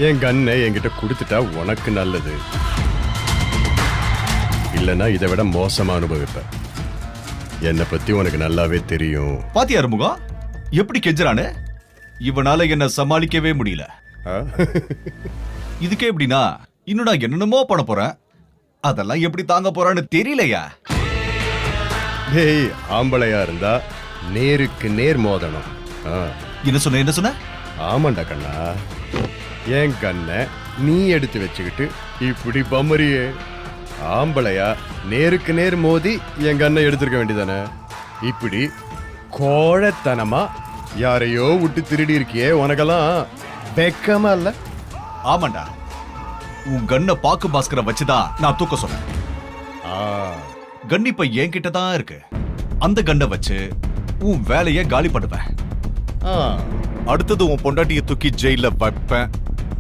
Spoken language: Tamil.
என் கண்ணை என்கிட்ட கொடுத்துட்டா உனக்கு நல்லது, இல்லைன்னா இதை விட மோசமா அனுபவிப்ப. என்னை பத்தி உனக்கு நல்லாவே தெரியும். பாத்தியா முகம் எப்படி கெஞ்சுறானு? இவனால என்ன சமாளிக்கவே முடியல. ஆ? இதுக்கே எப்படின்னா இன்னும் நான் என்னென்னமோ பண்ண போறேன், அதெல்லாம் எப்படி தாங்க போறான்னு தெரியலையா? டேய், ஆம்பளையா இருந்தா நேருக்கு நேர் மோதணும். ஆ. என்ன சொன்ன? ஆமாண்டா கண்ணா, என் கண்ணை நீ எடுத்து வச்சுக்கிட்டு இப்படி பம்மறியே. ஆம்பளையா நேருக்கு நேர் மோதி என் கண்ணை எடுத்திருக்க வேண்டியதானே. இப்படி கோழத்தனமா யாரையோ விட்டு திருடி இருக்கியே, உனக்கெல்லாம் வெக்கமா இல்ல? ஆமாண்டா, உன் கண்ண பாக்கு பாஸ்கரை வச்சுதான் நான் தூக்க சொன்னேன். ஆ, கன் இப்ப என்கிட்ட தான் இருக்கு. அந்த கண்ணை வச்சு உன் வேலைய காலி பண்ணுவேன். ஆ. அடுத்தது உன் பொண்டாட்டியை தூக்கி ஜெயில வைப்பேன்.